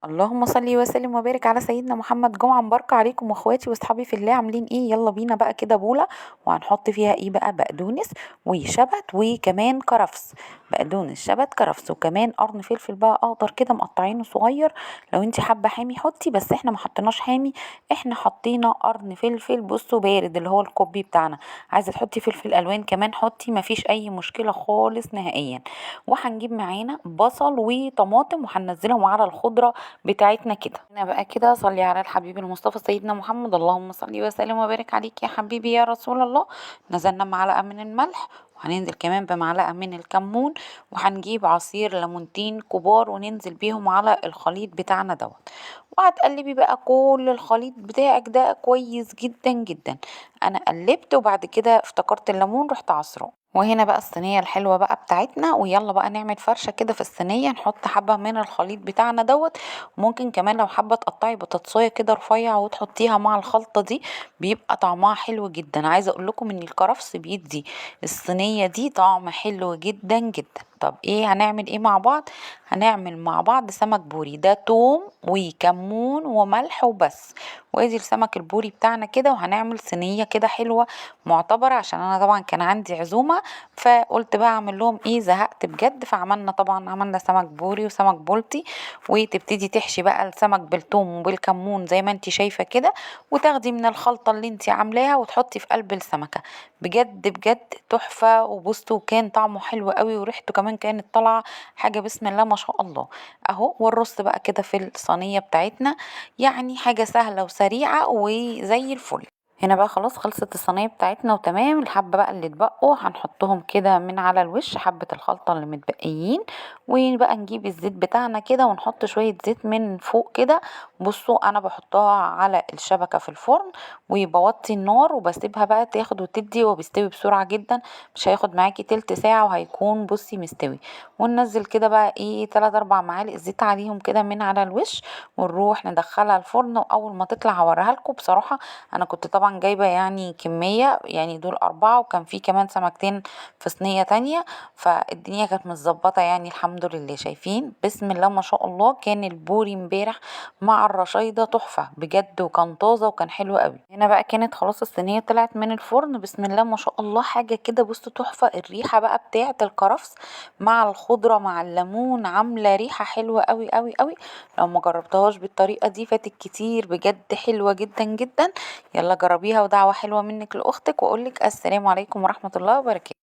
اللهم صل وسلم وبارك على سيدنا محمد. جمعة مباركة عليكم واخواتي واصحابي في الله، عاملين ايه؟ يلا بينا بقى كده بولة، وهنحط فيها ايه بقى؟ بقدونس وشبت وكمان كرفس. بقدونس شبت كرفس وكمان قرن فلفل بقى اخضر كده مقطعينه صغير. لو انت حابة حامي حطي، بس احنا ما حطيناش حامي، احنا حطينا قرن فلفل بصوا بارد اللي هو الكوبي بتاعنا. عايزة تحطي فلفل الوان كمان حطي، مفيش اي مشكلة خالص نهائيا. وهنجيب معانا بصل وطماطم وهننزلهم على الخضرة بتاعتنا كده. هنا بقى كده صلي على الحبيب المصطفى سيدنا محمد، اللهم صل وسلم وبارك عليك يا حبيبي يا رسول الله. نزلنا بمعلقه من الملح، وهننزل كمان بمعلقه من الكمون، وهنجيب عصير ليمونتين كبار وننزل بيهم على الخليط بتاعنا دوت. وهتقلبي بقى كل الخليط بتاعك ده كويس جدا جدا. انا قلبت وبعد كده افتكرت الليمون رحت عصره. وهنا بقى الصينية الحلوة بقى بتاعتنا، ويلا بقى نعمل فرشة كده في الصينية، نحط حبة من الخليط بتاعنا دوت. ممكن كمان لو حابة تقطعي بطاطساية كده رفيع وتحطيها مع الخلطة دي، بيبقى طعمها حلو جدا. عايزة اقول لكم ان الكرفس بيدي الصينية دي طعم حلو جدا جدا. طب ايه هنعمل ايه مع بعض؟ هنعمل مع بعض سمك بوري، ده توم وكمون وملح وبس. وادي السمك البوري بتاعنا كده، وهنعمل صينية كده حلوة معتبرة، عشان انا طبعا كان عندي عزومة، فقلت بقى اعمل لهم ايه، زهقت بجد، فعملنا طبعا عملنا سمك بوري وسمك بولتي. وتبتدي تحشي بقى السمك بالثوم وبالكمون زي ما انت شايفة كده، وتاخدي من الخلطة اللي انت عاملاها وتحطي في قلب السمكة. بجد بجد تحفة. وبصوا كان طعمه حلو قوي، وريحته كمان كانت طالعة حاجة بسم الله ما شاء الله. اهو، والرص بقى كده في الصينية بتاعتنا، يعني حاجة سهلة وسريعة وزي الفل. هنا بقى خلاص خلصت الصينية بتاعتنا وتمام. الحبة بقى اللي اتبقوا هنحطهم كده من على الوش، حبة الخلطة اللي متبقيين. وبقى نجيب الزيت بتاعنا كده ونحط شوية زيت من فوق كده. بصوا انا بحطها على الشبكة في الفرن، وبوطي النار وبسيبها بقى تاخد وتدي، وبيستوي بسرعة جدا، مش هياخد معاكي تلت ساعة وهيكون بصي مستوي. وننزل كده بقى ايه 3 4 معالق زيت عليهم كده من على الوش، ونروح ندخلها الفرن. واول ما تطلع هوريها لكم. بصراحة انا كنت طبعا جايبة يعني كمية، يعني دول 4 وكان في كمان سمكتين في صينية تانية، فالدنيا كانت متظبطة يعني الحمد لله. شايفين بسم الله ما شاء الله، كان البوري امبارح مع الرشايدة تحفة بجد، وكان طازة وكان حلو قوي. هنا بقى كانت خلاص الصينية طلعت من الفرن، بسم الله ما شاء الله، حاجة كده بصوا تحفة. الريحة بقى بتاعة الكرفس مع الخضرة مع الليمون عاملة ريحة حلوة قوي قوي قوي. لو ما جربتهاش بالطريقة دي فاتك كتير بجد، حلوة جدا جدا. يلا جربيها، ودعوة حلوة منك لأختك، وأقولك السلام عليكم ورحمة الله وبركاته.